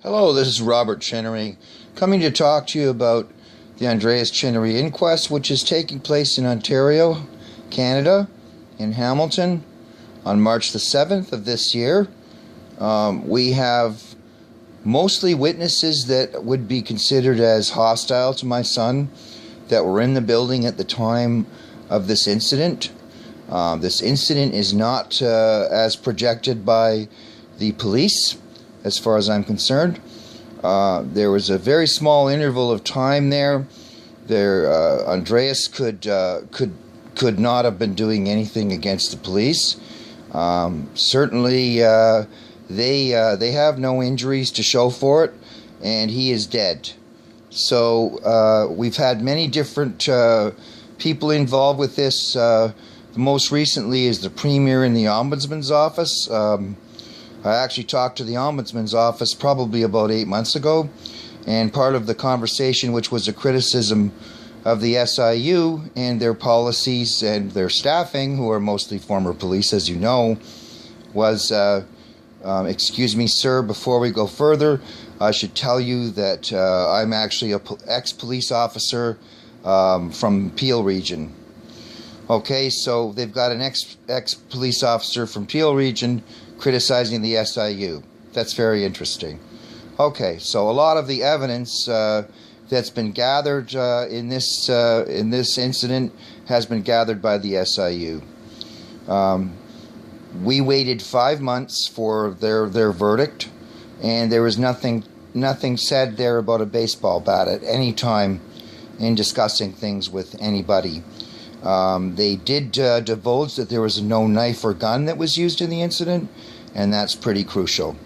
Hello, this is Robert Chinnery, coming to talk to you about the Andreas Chinnery Inquest, which is taking place in Ontario, Canada, in Hamilton, on March the 7th of this year. We have mostly witnesses that would be considered as hostile to my son that were in the building at the time of this incident. This incident is not as projected by the police, as far as I'm concerned. There was a very small interval of time there. Andreas could not have been doing anything against the police. Certainly, they have no injuries to show for it, and he is dead. So we've had many different people involved with this. Most recently is the Premier in the Ombudsman's office. I actually talked to the Ombudsman's office probably about 8 months ago, and part of the conversation, which was a criticism of the SIU and their policies and their staffing, who are mostly former police, as you know, was, excuse me, sir, before we go further, I should tell you that I'm actually an ex-police officer from Peel Region. Okay, so they've got an ex-police officer from Peel Region criticizing the SIU. That's very interesting. Okay, so a lot of the evidence that's been gathered in this incident has been gathered by the SIU. We waited 5 months for their verdict, and there was nothing said there about a baseball bat at any time in discussing things with anybody. They did divulge that there was no knife or gun that was used in the incident, and that's pretty crucial.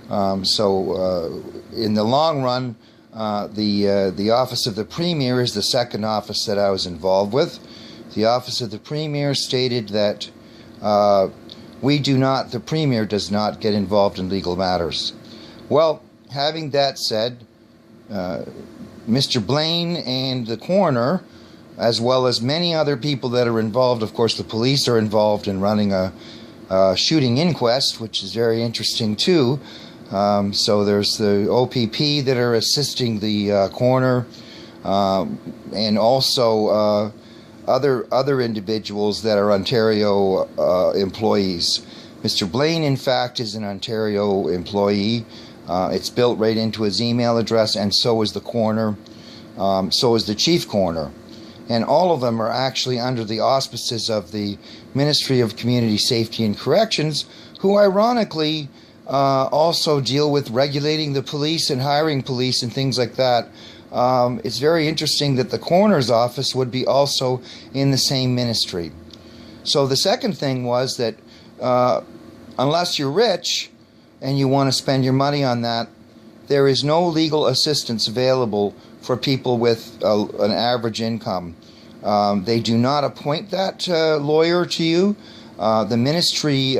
So in the long run, the Office of the Premier is the second office that I was involved with. The Office of the Premier stated that the Premier does not get involved in legal matters. Well, having that said, Mr. Blain and the coroner, as well as many other people that are involved. Of course, the police are involved in running a shooting inquest, which is very interesting too. So there's the OPP that are assisting the coroner, and also other individuals that are Ontario employees. Mr. Blain, in fact, is an Ontario employee. It's built right into his email address, and so is the coroner. So is the chief coroner. And all of them are actually under the auspices of the Ministry of Community Safety and Corrections, who ironically also deal with regulating the police and hiring police and things like that. It's very interesting that the coroner's office would be also in the same ministry. So the second thing was that unless you're rich and you want to spend your money on that, there is no legal assistance available for people with an average income. They do not appoint that lawyer to you. The ministry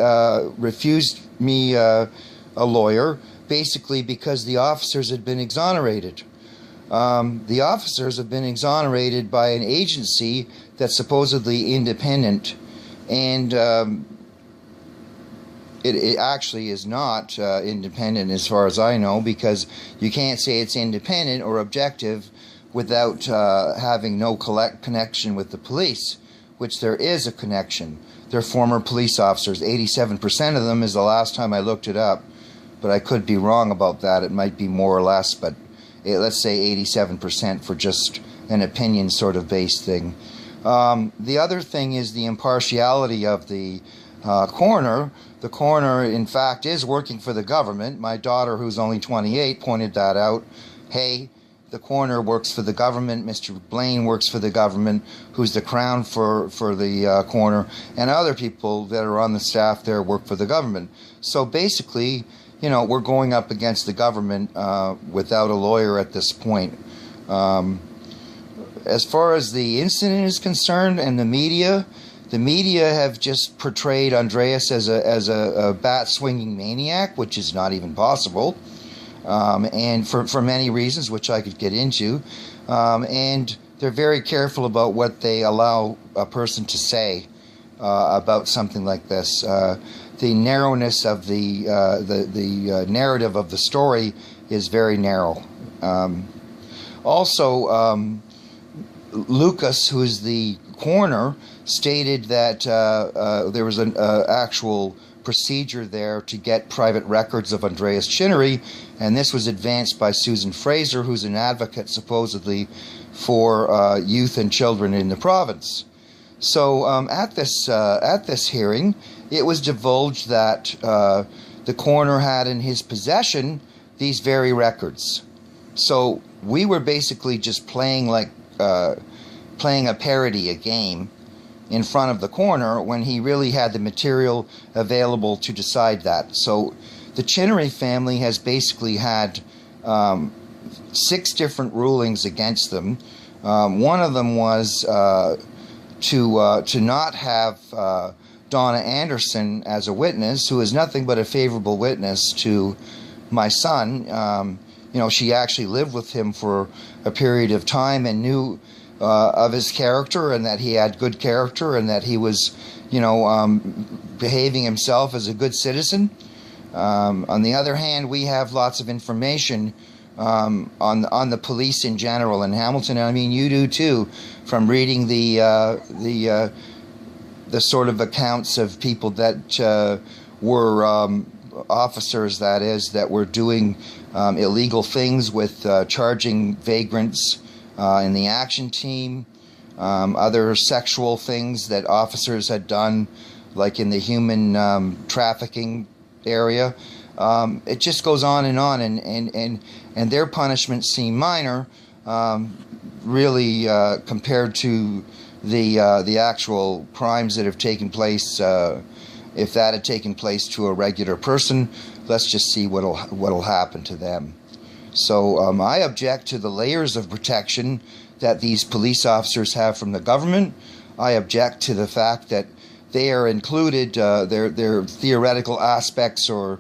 refused me a lawyer, basically because the officers had been exonerated. The officers have been exonerated by an agency that's supposedly independent, and it actually is not independent as far as I know, because you can't say it's independent or objective without having no connection with the police, which there is a connection. They're former police officers. 87% of them is the last time I looked it up, but I could be wrong about that. It might be more or less, but let's say 87% for just an opinion sort of based thing. The other thing is the impartiality of the coroner. The coroner, in fact, is working for the government. My daughter, who's only 28, pointed that out. Hey, the coroner works for the government. Mr. Blain works for the government, who's the crown for the coroner, and other people that are on the staff there work for the government. So basically, you know, we're going up against the government without a lawyer at this point. As far as the incident is concerned, and the media have just portrayed Andreas as a bat-swinging maniac, which is not even possible. And for many reasons, which I could get into, and they're very careful about what they allow a person to say about something like this. the narrowness of the narrative of the story is very narrow. Also, Lucas, who's the coroner, stated that there was an actual procedure there to get private records of Andreas Chinnery, and this was advanced by Susan Fraser, who's an advocate supposedly for youth and children in the province. So at this hearing, it was divulged that the coroner had in his possession these very records. So we were basically just playing a parody, a game, in front of the coroner when he really had the material available to decide that. So the Chinnery family has basically had 6 different rulings against them. One of them was to not have Donna Anderson as a witness, who is nothing but a favorable witness to my son. You know, she actually lived with him for a period of time and knew of his character, and that he had good character, and that he was, you know, behaving himself as a good citizen. On the other hand, we have lots of information on the police in general in Hamilton. I mean, you do too, from reading the sort of accounts of people that were officers, that is, that were doing illegal things with charging vagrants in the action team, other sexual things that officers had done, like in the human trafficking area. It just goes on, and their punishments seem minor, really, compared to the actual crimes that have taken place. If that had taken place to a regular person, let's just see what'll happen to them. So I object to the layers of protection that these police officers have from the government. I object to the fact that they are included, their theoretical aspects or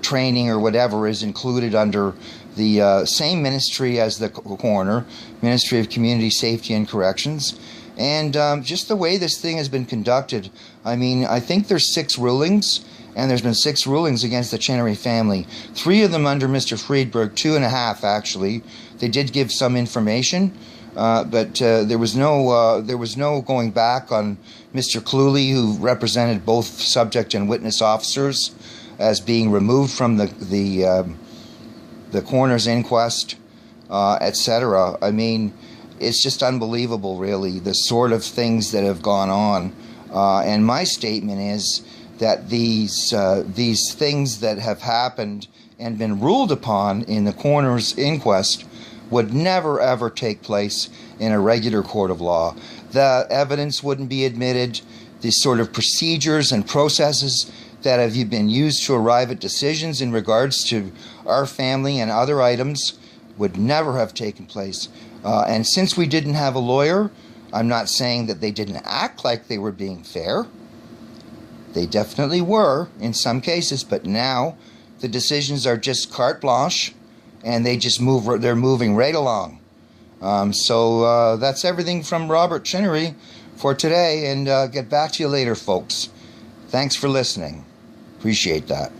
training or whatever is included under the same ministry as the coroner, Ministry of Community Safety and Corrections. And just the way this thing has been conducted, I mean, I think there's 6 rulings, and there's been 6 rulings against the Chinnery family. 3 of them under Mr. Friedberg, 2.5 actually. They did give some information, but there was no going back on Mr. Cluley, who represented both subject and witness officers, as being removed from the coroner's inquest, etc. I mean, it's just unbelievable, really, the sort of things that have gone on. And my statement is that these things that have happened and been ruled upon in the coroner's inquest would never ever take place in a regular court of law. The evidence wouldn't be admitted. These sort of procedures and processes that have been used to arrive at decisions in regards to our family and other items would never have taken place. And since we didn't have a lawyer, I'm not saying that they didn't act like they were being fair. They definitely were in some cases, but now the decisions are just carte blanche, and they just they're moving right along. So that's everything from Robert Chinnery for today, and get back to you later, folks. Thanks for listening. Appreciate that.